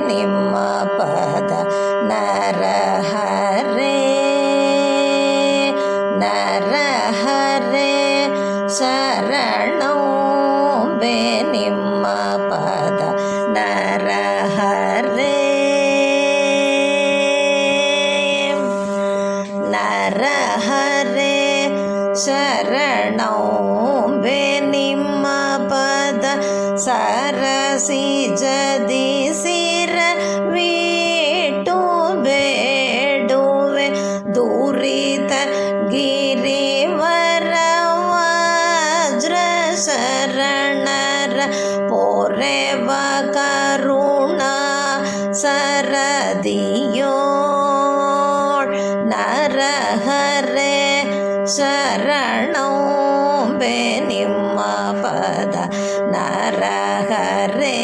ನಿಮ್ಮ ಪದ ನರಹರೇ ನರಹರೇ ಶರಣೋ ಬೆ ನಿಮ್ಮ ಪದ ನರಹರೇ ನರಹರೇ ಶರಣೋ ಬೆ ನಿಮ್ಮ ಪದ ಸರಸಿ ಜದಿಸಿರ ವೀಟು ಬೇಡುವೆ ದೂರಿತ ಗಿರಿವರ ವಜ್ರ ಶರಣರ ಪೊರೆವ ಕರುಣಾ ಸರದಿಯೋಳ್ ನರಹರೇ ಶರಣೋ ಬೆ ನಿಮ್ಮ ಪದ ನರಹರೇ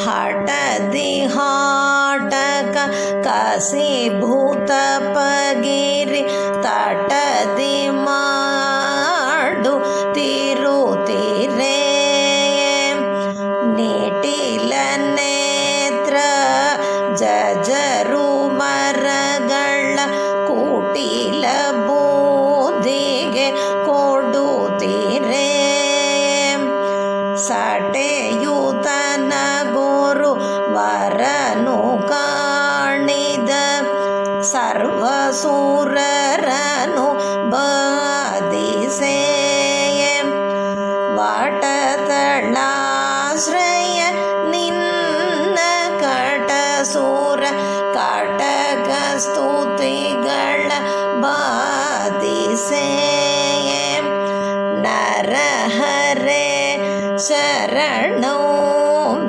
ಹಠದಿ ಹಾಟಕ ಕಸಿಭೂತ ಪಗಿರಿ ತಟದಿ ಮಾಡು ತಿರುತಿರೇ ನೀಟಿಲ ನೇತ್ರ ಜಜರು ಮರಗಳ ಕೂಟಿಲ ಬೂದಿಗೆ ಕೊಡುತ್ತೀರೇ ಸಟೆಯುತನ ಗುರು ವರನು ಕಾಣಿದ ಸರ್ವಸೂರರನು ಬಾಧಿಸೇ ವಾಟತಳಾಶ್ರಯ ನಿನ್ನ ಕಟಸೂರ ಕಟಕ ಸ್ತುತಿಗಳ ಬಾಧಿಸೇ ನರಹರೇ ಶರಣೋ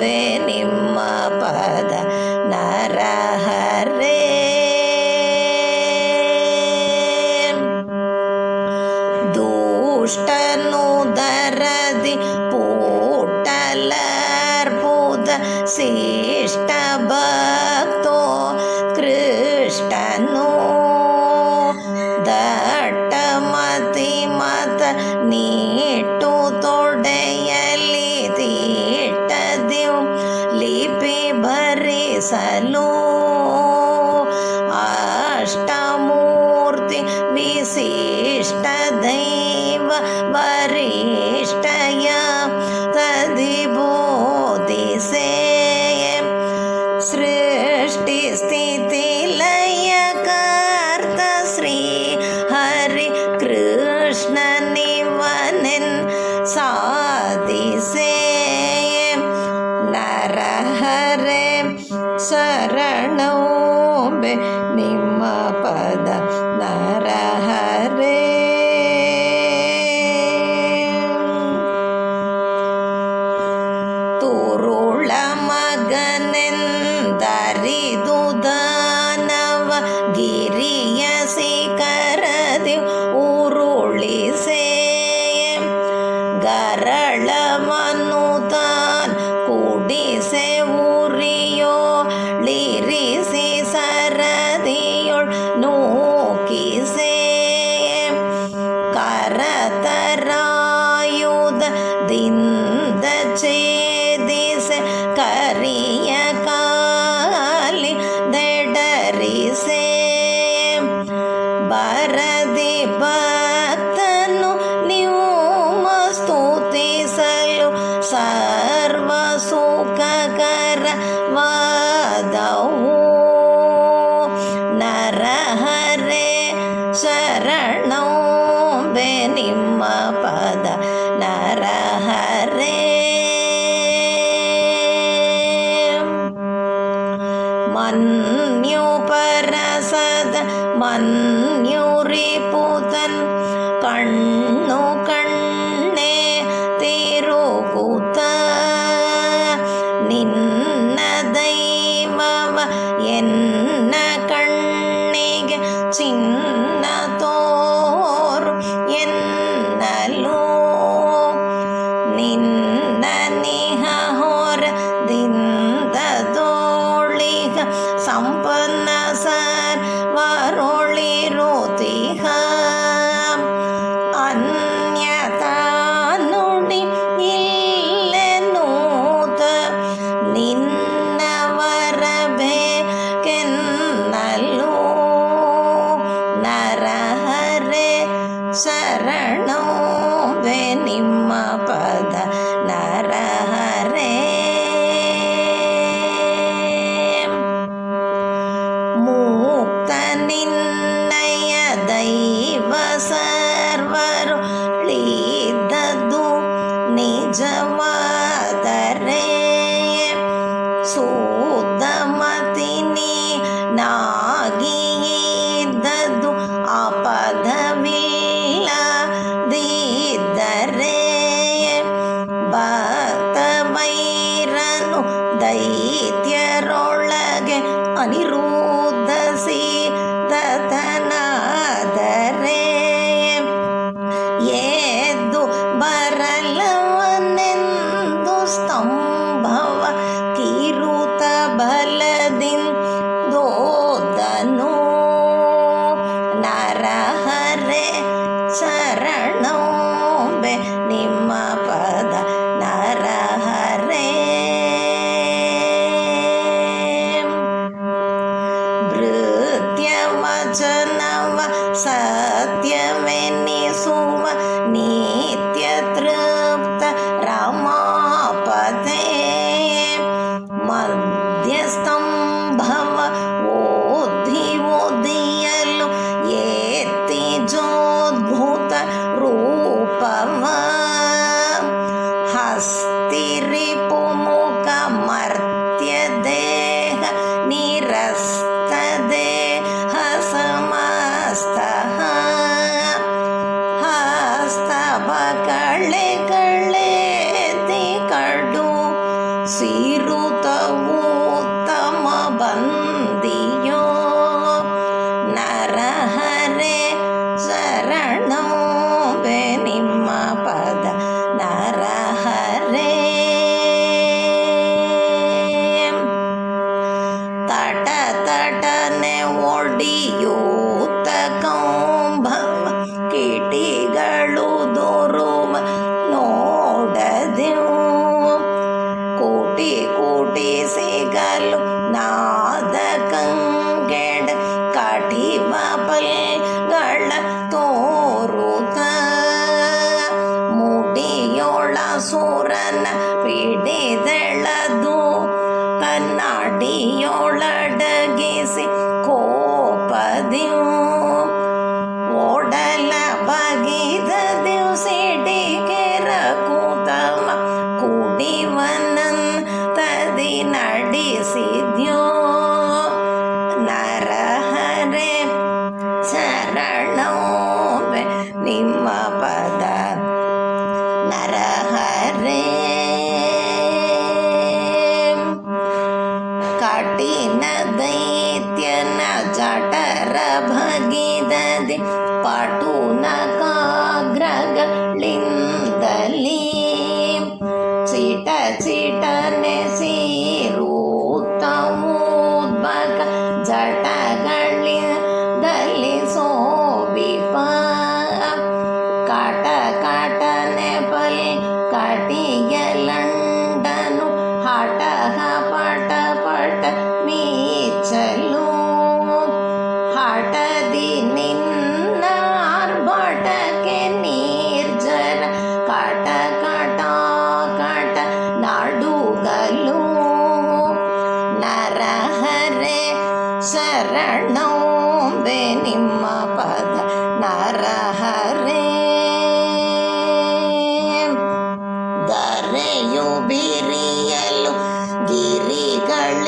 ಬೆ ನಿಮ್ಮ ಪದ ನರಹರೇ ದುಷ್ಟನು ದರದಿ ಪೂಟಲರ್ಬುದ ಶಿಷ್ಟ ಭಕ್ತೋ ಕೃಷ್ಟನು ದಟ್ಟ ಮತಿ ಮತ ನೀಟು ತೊಡೆಯಲಿ ತೀಟದಿವ್ ಲಿಪಿ ಭರಿಸಲು ಅಷ್ಟಮೂರ್ತಿ ವಿಶಿಷ್ಟ ದೈವ ವರಿಷ್ಠಯ ತದಿ ಬೋಧಿಸೇ ಸೃಷ್ಟಿ ಸ್ಥಿತಿ ಲಯ ಕರ್ತ ಶ್ರೀ ಹರಿ ಕೃಷ್ಣ ನಿವನೆನ್ ಸಾಧಿಸೇ ನರಹರೇ ಶರಣೋ ಬೆ ನಿಮ್ಮ ಪದ ನರಹರೇ ತುರುಳ ಮಗನೆಂದರಿದು ದಾನವ ಗಿರಿಯ ಶಿಖರದಿ ಉರುಳಿಸೇ ಗರಳವನ್ನು ತಾನ್ ಕೂಡಿಸೆ ಉರಿಯೋ ಳಿರಿಸಿ ಸರದಿಯೊಳ್ ನೂಕಿಸೇ ಕರತರಾಯುಧದಿಂದ ಛೇದಿಸೆ ಕರಿಯ ಕಾಲಿ ದೆಡರಿಸೇ ಬರದಿ ಭಕ್ತನು ನೀವು ಸ್ತುತಿಸಲು ಸರ್ವ ಸುಖಕರವಾದವು ನರಹರೇ ಶರಣೋ ಬೆ ನಿಮ್ಮ ಪದ ನರಹರೇ ಮನ್ಯುಪರಸದ ಮನ್ಯುರಿಪುತನ್ ಕಣ್ಣು ಕಣ್ಣೆ ತಿರುಗುತ್ತ ನಿನ್ನ ದೈವವ ಎನ್ನ ಕಣ್ಣಿಗೆ ಚಿನ್ನ ತೋರು ಎನ್ನಲು ನಿನ್ನ ನಿಹ ಹೊರದಿಂದ ತೋಳಿಗ ಸಂಪನ್ನ ಸರ್ವರೊಳಿರುತಿಹ ಅನ್ಯತಾ ನುಡಿ ದೈತ್ಯರೊಳಗೆ ಅನಿರುದ್ಧ ಸೀದತನಾದರೆ ಎದ್ದು ಬರಲವನೆಂದು ಸ್ತಂಭವ ಕಿರುತ ಬಲದಿಂದೋದನು. ನರಹರೆ ಶರಣೋಂಬೆ ನಿಮ್ಮ ಪದ ನರಹರೆ. ಭೃತ್ಯವಚನವ ಸತ್ಯವೆನ್ನಿಸುವ ನಿತ್ಯ ತೃಪ್ತ ರಾಮಾಪತೆ. ಮಧ್ಯಸ್ತಂಭವ ಓದಿಯಲು ಏತಿ ಜೋದ್ಭುತ ರೂಪವ. ಹಸ್ತಿರಿಪು ಮುಖ ಮರ್ತ್ಯ ದೇಹ ನಿರಸ್ತ ದೇಹ ಸಮಸ್ತ. ಹಸ್ತವ ಕಳೆದಿ ಕಡು ಸಿರುತವು ತಮ ಬಂದಿಯೋ. ನರಹರೆ ಶರಣೋಂಬೆ ನಿಮ್ಮ ಪದ ನರಹರೆ. ತಟ ತಟನೆ ಒಡಿಯೂತ ಕಂಭವ ಕಿಟಿಗಳು ದೊರುವ ನೋಡದೆವು. ಕೂಟಿ ಕೂಟಿ ಸಿಗಲು ನಾದ ಕಂಗೆಡ ಕಠಿವ ಪಲ್ಗಳ ತೋರುತ. ಮುಡಿಯೊಳ ಸುರನ ಪಿಡಿದೆಳದು ಕನ್ನಡಿಯೊಳಡಗಿಸಿ ಕೋಪದಿವು. ಓಡಲ ಬಗಿದ ದಿವಸಿಡಿಗೆರ ಕೂತವ ಕುಡಿವನನ್ ತದಿ ನಡೆಸಿದ್ಯೋ. ನರಹರೆ ಶರಣೋಂಬೆ ನಿಮ್ಮ ಪದ ನರಹರೆ. ಕಠಿಣ ದೈತ್ಯನ ಜಠರ ಭಗಿದದಿ ಪಟುನಕಾಗ್ರಗಳಿಂದಲೀ. ಚಿಟ ಚಿಟನೆ ಸೀರುತ್ತಮೂದ್ಭಗ ಜಟಗಳಿಂದಲಿ ಸೋವಿಪ. ಕಟ ಕಟನೆ ಪಲ್ ಕಟಿಯಲಂಡನು ಹಟಹ ಪಟ ಪಟ ಮೀಚಲು. ಹಠದಿ ನಿನ್ನ ಆರ್ಭಟಕ್ಕೆ ನಿರ್ಜರ ಕಟ ಕಟ ಕಟ ನಡುಗಲು. ನರಹರೆ ಶರಣೋಂಬೆ ನಿಮ್ಮ ಪದ ನರಹರೆ. ಧರೆಯು ಬಿರಿಯಲು ಗಿರಿಗಳಿಡಿಯಲು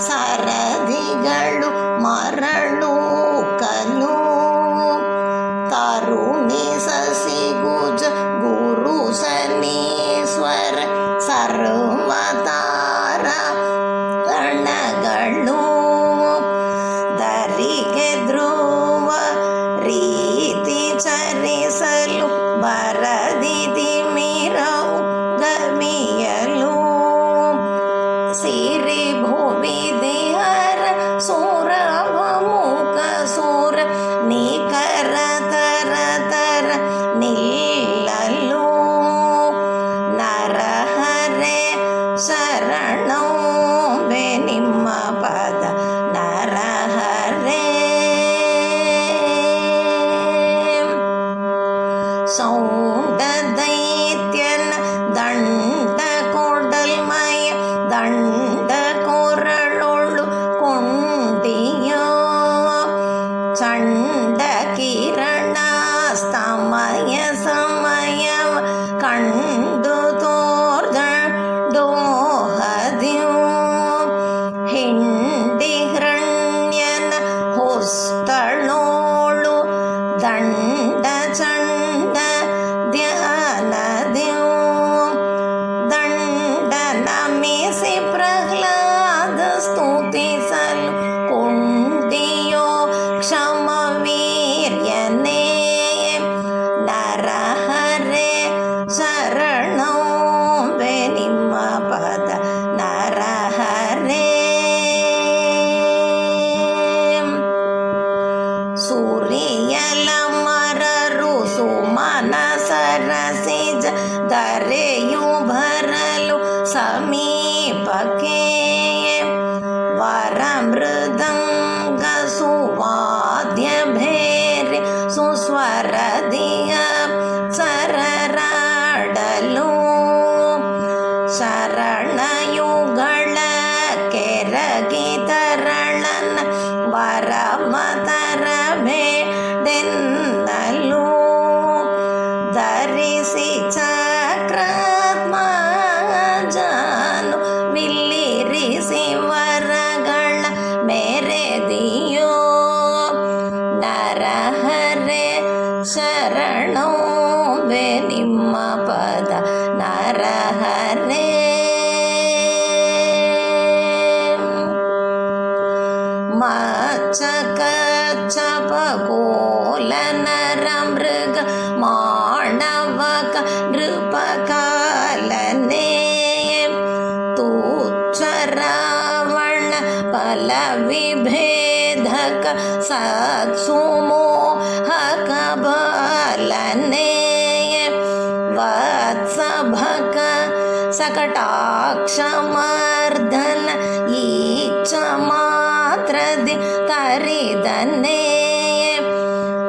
ಸರದಿಗಳು ಮರಳುಕಲು. ತರುಣಿ ಸಸಿಗುಜ ಗುರು ಶನೀಶ್ವರ ಸರ್ವತಾರ ಗಣಗಳು. ಧರಿಗೆ ಧ್ರುವ ರೀತಿ ಚರಿಸಲು ಬರದಿದಿ ಮಿರವು ಗಮಿಯಲು. ಸಿರಿ ಭುವಿ ದೇಹರ ಸೂರವ ಮುಖ ಸೂರ ನಿಖರ ತರ ತರ ನಿಲ್ಲಲು. ನರಹರೆ ಸಮೀಪಕ್ಕೆ ವರಮೃದಂಗ ಸುವಾದ್ಯ ಭೇರಿ ಸುಸ್ವರದಿಯ ಸರರಾಡಲು ಶರಣಯುಗಳ ಕೆರಗಿ ತರಳನ ವರಮತರ ಬೇಡೆನ್ನಲು ಧರಿಸಿ ಚಕ್ರತ್ಮಜನು ವಿಲ್ಲಿರಿಸಿ ವರಗಳ ಮೆರೆದಿಯೋ ನರಹರೆ ಶರಣೋ ಬೆ ನಿಮ್ಮ ಪದ ನರಹರೆ ಮಚ್ಚಕಚ್ಚಪಕೋಲ ನರ ಮೃಗ ಮಾಣವಕ ನೃಪಕಾಲನೆ ತುಚ್ಛರಾವಣ ಫಲ ವಿಭೇದಕ ಸತ್ಸುಮೋಹಕ ಬಾಲನೆ ವತ್ಸಭಕ ಸಕಟಾಕ್ಷಮರ್ಧನ ಈಚ್ಛ ಮಾತ್ರದಿ ತರಿದನೆ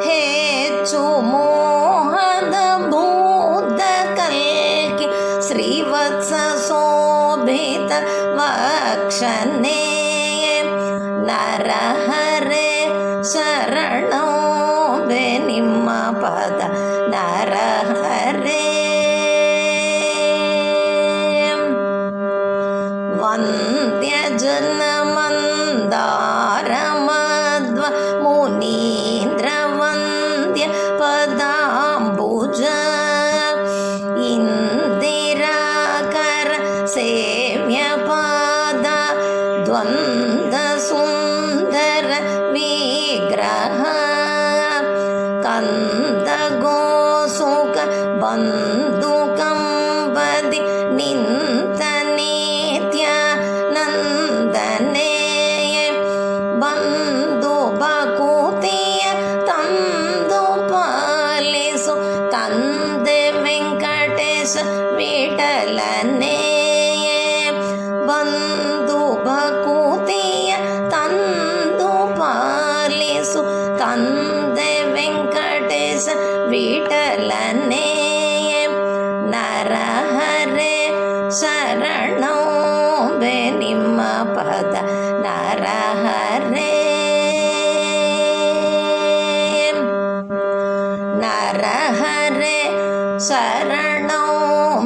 ಹೆಚ್ಚು ಮೋಹದ ಬೂದ ಕಲ್ಕಿ ಶ್ರೀವತ್ಸ ಶೋಭಿತ ವಕ್ಷನೆ ನರಹರೆ ಶರಣೋ ಬೆ ನಿಮ್ಮ ಪದ ನರಹರೆ ವಂದ್ಯ ಜನ ಮಂದಾರ ಮಧ್ವ ಮುನೀಂದ್ರ ವಂದ್ಯ ಪದಾಂಬುಜ ಇಂದಿರಾಕರ ಸೇವ್ಯ ಪಾದ ದ್ವಂದ್ವ ಸುಂದರ ವಿಗ್ರಹ ಕಂದ ಗೋಸುಕ ಬಂಧು ಕಂಬದಿ ನಿಂತ ನಿತ್ಯ ನಂದನೆ ಬಂಧು ಬಕುತಿಯ ತಂದು ಪಾಲಿಸು ತಂದೆ ವೆಂಕಟೇಶ ವಿಠಲನೆ ಬಂಧು ಬಕುತಿಯ ತಂದು ಪಾಲಿಸು ತಂದೆ ವೆಂಕಟೇಶ ವಿಠಲನೆ ನರಹರೆ ಶರಣೋ ಬೆ ನಿಮ್ಮ ಪದ ನರಹರೆ ನರಹರೆ ಶರಣೋ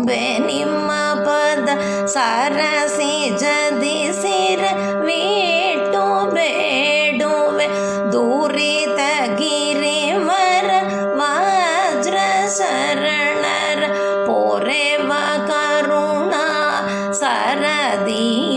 ಬೆ ನಿಮ್ಮ ಪದ ಸರಸಿ ಜದಿಸಿರ ವಿಟ್ಟು ಬೇಡುವೆ ದೂರಿತ ಗಿರಿವರ ವಜ್ರ ಶರಣರ ಪೊರೆವ ಕರುಣಾ ಸರದಿಯ